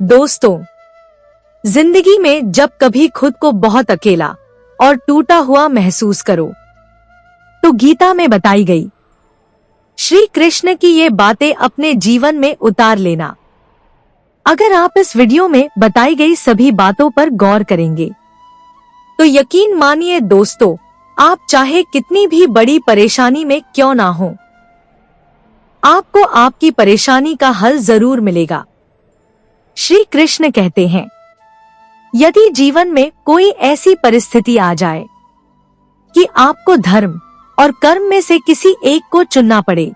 दोस्तों, जिंदगी में जब कभी खुद को बहुत अकेला और टूटा हुआ महसूस करो, तो गीता में बताई गई श्री कृष्ण की ये बातें अपने जीवन में उतार लेना। अगर आप इस वीडियो में बताई गई सभी बातों पर गौर करेंगे, तो यकीन मानिए दोस्तों, आप चाहे कितनी भी बड़ी परेशानी में क्यों ना हो, आपको आपकी परेशानी का हल जरूर मिलेगा। श्री कृष्ण कहते हैं, यदि जीवन में कोई ऐसी परिस्थिति आ जाए कि आपको धर्म और कर्म में से किसी एक को चुनना पड़े,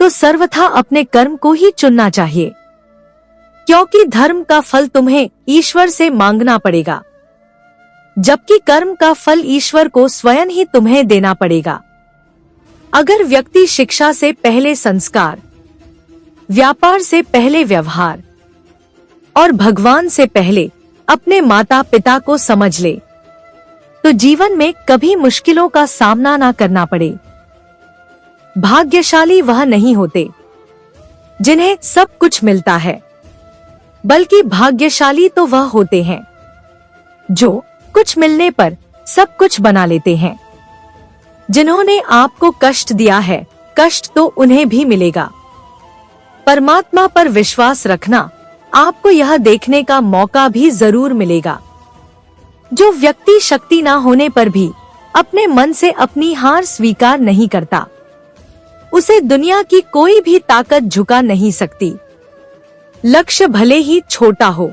तो सर्वथा अपने कर्म को ही चुनना चाहिए, क्योंकि धर्म का फल तुम्हें ईश्वर से मांगना पड़ेगा, जबकि कर्म का फल ईश्वर को स्वयं ही तुम्हें देना पड़ेगा। अगर व्यक्ति शिक्षा से पहले संस्कार, व्यापार से पहले व्यवहार और भगवान से पहले अपने माता पिता को समझ ले, तो जीवन में कभी मुश्किलों का सामना ना करना पड़े। भाग्यशाली वह नहीं होते जिन्हें सब कुछ मिलता है, बल्कि भाग्यशाली तो वह होते हैं जो कुछ मिलने पर सब कुछ बना लेते हैं। जिन्होंने आपको कष्ट दिया है, कष्ट तो उन्हें भी मिलेगा। परमात्मा पर विश्वास रखना, आपको यह देखने का मौका भी जरूर मिलेगा। जो व्यक्ति शक्ति ना होने पर भी अपने मन से अपनी हार स्वीकार नहीं करता, उसे दुनिया की कोई भी ताकत झुका नहीं सकती। लक्ष्य भले ही छोटा हो,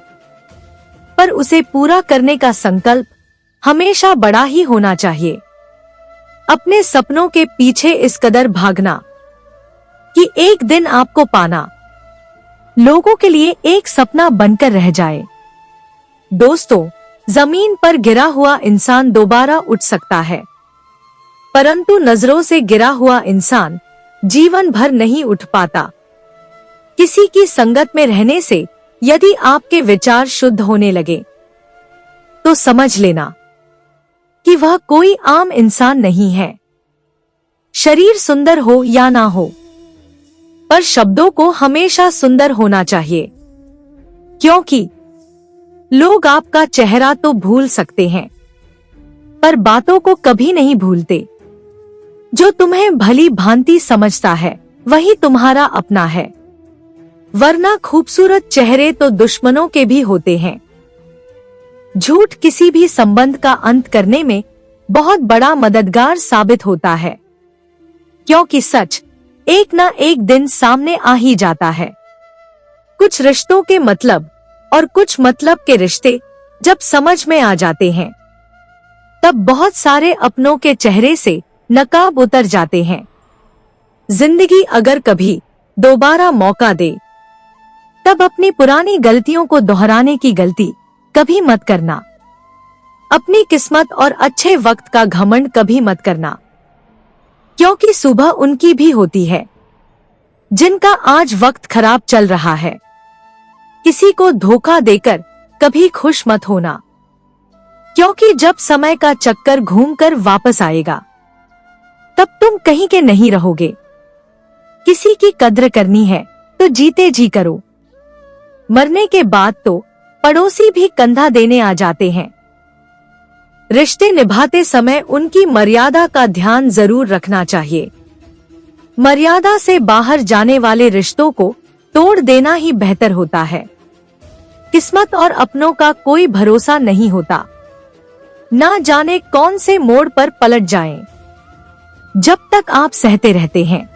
पर उसे पूरा करने का संकल्प हमेशा बड़ा ही होना चाहिए। अपने सपनों के पीछे इस कदर भागना कि एक दिन आपको पाना लोगों के लिए एक सपना बनकर रह जाए। दोस्तों, जमीन पर गिरा हुआ इंसान दोबारा उठ सकता है, परंतु नजरों से गिरा हुआ इंसान जीवन भर नहीं उठ पाता। किसी की संगत में रहने से यदि आपके विचार शुद्ध होने लगे, तो समझ लेना कि वह कोई आम इंसान नहीं है। शरीर सुंदर हो या ना हो, पर शब्दों को हमेशा सुंदर होना चाहिए, क्योंकि लोग आपका चेहरा तो भूल सकते हैं, पर बातों को कभी नहीं भूलते। जो तुम्हें भली भांति समझता है, वही तुम्हारा अपना है, वरना खूबसूरत चेहरे तो दुश्मनों के भी होते हैं। झूठ किसी भी संबंध का अंत करने में बहुत बड़ा मददगार साबित होता है, क्योंकि सच एक ना एक दिन सामने आ ही जाता है। कुछ रिश्तों के मतलब और कुछ मतलब के रिश्ते जब समझ में आ जाते हैं, तब बहुत सारे अपनों के चेहरे से नकाब उतर जाते हैं। जिंदगी अगर कभी दोबारा मौका दे, तब अपनी पुरानी गलतियों को दोहराने की गलती कभी मत करना। अपनी किस्मत और अच्छे वक्त का घमंड कभी मत करना, क्योंकि सुबह उनकी भी होती है जिनका आज वक्त खराब चल रहा है। किसी को धोखा देकर कभी खुश मत होना, क्योंकि जब समय का चक्कर घूमकर वापस आएगा, तब तुम कहीं के नहीं रहोगे। किसी की कद्र करनी है तो जीते जी करो, मरने के बाद तो पड़ोसी भी कंधा देने आ जाते हैं। रिश्ते निभाते समय उनकी मर्यादा का ध्यान जरूर रखना चाहिए। मर्यादा से बाहर जाने वाले रिश्तों को तोड़ देना ही बेहतर होता है। किस्मत और अपनों का कोई भरोसा नहीं होता, ना जाने कौन से मोड़ पर पलट जाएं। जब तक आप सहते रहते हैं,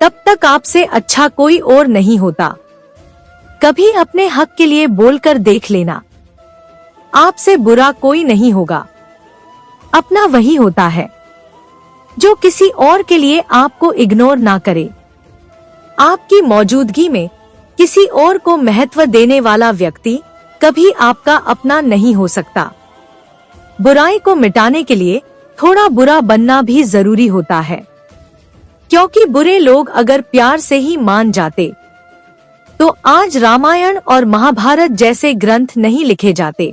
तब तक आपसे अच्छा कोई और नहीं होता। कभी अपने हक के लिए बोलकर देख लेना, आपसे बुरा कोई नहीं होगा। अपना वही होता है जो किसी और के लिए आपको इग्नोर ना करे। आपकी मौजूदगी में किसी और को महत्व देने वाला व्यक्ति कभी आपका अपना नहीं हो सकता। बुराई को मिटाने के लिए थोड़ा बुरा बनना भी जरूरी होता है, क्योंकि बुरे लोग अगर प्यार से ही मान जाते, तो आज रामायण और महाभारत जैसे ग्रंथ नहीं लिखे जाते।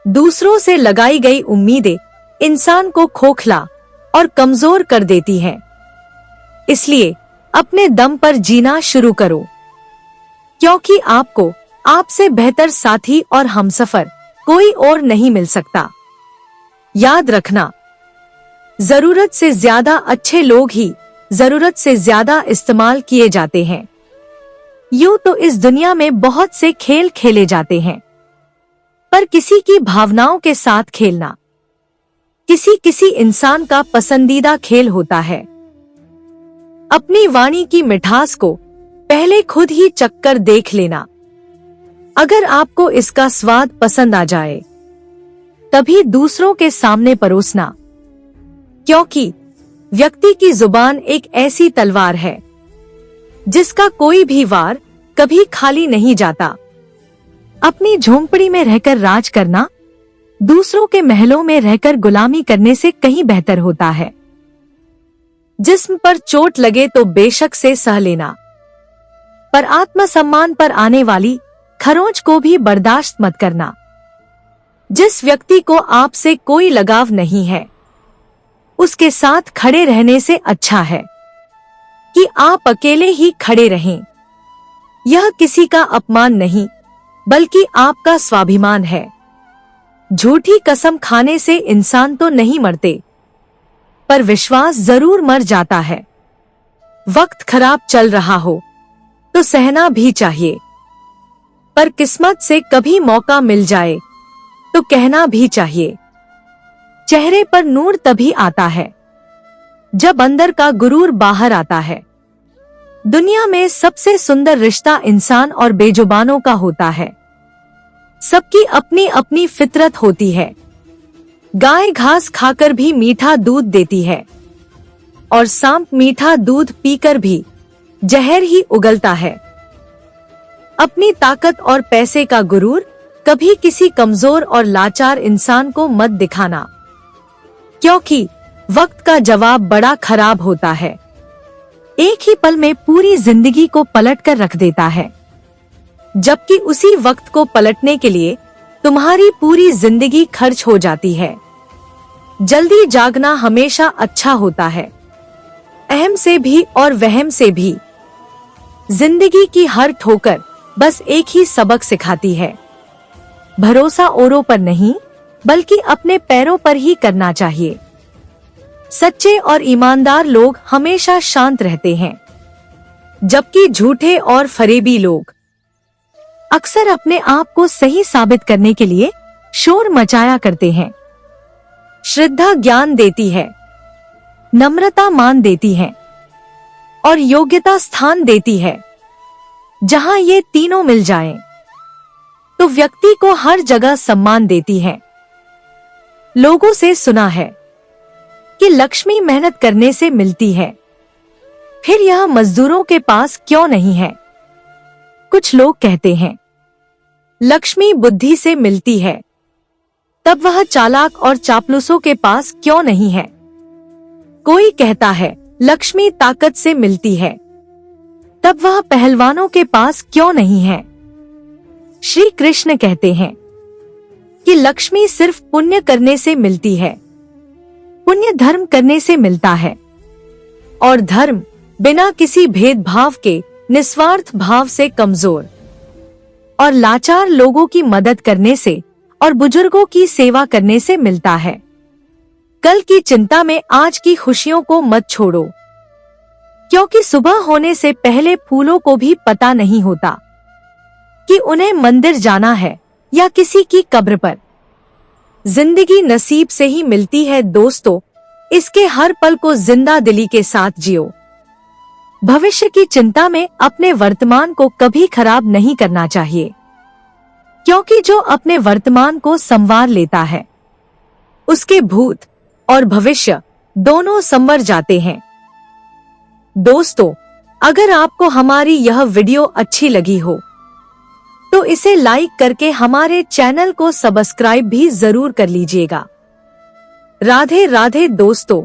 दूसरों से लगाई गई उम्मीदें इंसान को खोखला और कमजोर कर देती हैं। इसलिए अपने दम पर जीना शुरू करो। क्योंकि आपको आपसे बेहतर साथी और हमसफर कोई और नहीं मिल सकता। याद रखना, जरूरत से ज्यादा अच्छे लोग ही जरूरत से ज्यादा इस्तेमाल किए जाते हैं। यूं तो इस दुनिया में बहुत से खेल खेले जाते हैं, पर किसी की भावनाओं के साथ खेलना किसी किसी इंसान का पसंदीदा खेल होता है। अपनी वाणी की मिठास को पहले खुद ही चखकर देख लेना। अगर आपको इसका स्वाद पसंद आ जाए तभी दूसरों के सामने परोसना, क्योंकि व्यक्ति की जुबान एक ऐसी तलवार है जिसका कोई भी वार कभी खाली नहीं जाता। अपनी झोंपड़ी में रहकर राज करना दूसरों के महलों में रहकर गुलामी करने से कहीं बेहतर होता है। जिस्म पर चोट लगे तो बेशक से सह लेना, पर आत्मसम्मान पर आने वाली खरोंच को भी बर्दाश्त मत करना। जिस व्यक्ति को आपसे कोई लगाव नहीं है उसके साथ खड़े रहने से अच्छा है कि आप अकेले ही खड़े रहें। यह किसी का अपमान नहीं बल्कि आपका स्वाभिमान है। झूठी कसम खाने से इंसान तो नहीं मरते, पर विश्वास जरूर मर जाता है। वक्त खराब चल रहा हो तो सहना भी चाहिए, पर किस्मत से कभी मौका मिल जाए तो कहना भी चाहिए। चेहरे पर नूर तभी आता है जब अंदर का गुरूर बाहर आता है। दुनिया में सबसे सुंदर रिश्ता इंसान और बेजुबानों का होता है। सबकी अपनी अपनी फितरत होती है। गाय घास खाकर भी मीठा दूध देती है और सांप मीठा दूध पीकर भी जहर ही उगलता है। अपनी ताकत और पैसे का गुरूर कभी किसी कमजोर और लाचार इंसान को मत दिखाना, क्योंकि वक्त का जवाब बड़ा खराब होता है। एक ही पल में पूरी जिंदगी को पलट कर रख देता है, जबकि उसी वक्त को पलटने के लिए तुम्हारी पूरी जिंदगी खर्च हो जाती है। जल्दी जागना हमेशा अच्छा होता है, अहम से भी और वहम से भी। जिंदगी की हर ठोकर बस एक ही सबक सिखाती है। भरोसा औरों पर नहीं बल्कि अपने पैरों पर ही करना चाहिए। सच्चे और ईमानदार लोग हमेशा शांत रहते हैं, जबकि झूठे और फरेबी लोग अक्सर अपने आप को सही साबित करने के लिए शोर मचाया करते हैं। श्रद्धा ज्ञान देती है, नम्रता मान देती है और योग्यता स्थान देती है। जहां ये तीनों मिल जाएं, तो व्यक्ति को हर जगह सम्मान देती है। लोगों से सुना है कि लक्ष्मी मेहनत करने से मिलती है, फिर यह मजदूरों के पास क्यों नहीं है? कुछ लोग कहते हैं लक्ष्मी बुद्धि से मिलती है, तब वह चालाक और चापलूसों के पास क्यों नहीं है? कोई कहता है लक्ष्मी ताकत से मिलती है, तब वह पहलवानों के पास क्यों नहीं है? श्री कृष्ण कहते हैं कि लक्ष्मी सिर्फ पुण्य करने से मिलती है, पुण्य धर्म करने से मिलता है, और धर्म बिना किसी भेदभाव के निस्वार्थ भाव से कमजोर और लाचार लोगों की मदद करने से और बुजुर्गों की सेवा करने से मिलता है। कल की चिंता में आज की खुशियों को मत छोड़ो, क्योंकि सुबह होने से पहले फूलों को भी पता नहीं होता कि उन्हें मंदिर जाना है या किसी की कब्र पर। जिंदगी नसीब से ही मिलती है दोस्तों, इसके हर पल को जिंदा दिली के साथ जियो। भविष्य की चिंता में अपने वर्तमान को कभी खराब नहीं करना चाहिए, क्योंकि जो अपने वर्तमान को संवार लेता है उसके भूत और भविष्य दोनों संवर जाते हैं। दोस्तों, अगर आपको हमारी यह वीडियो अच्छी लगी हो तो इसे लाइक करके हमारे चैनल को सब्सक्राइब भी जरूर कर लीजिएगा। राधे राधे दोस्तों।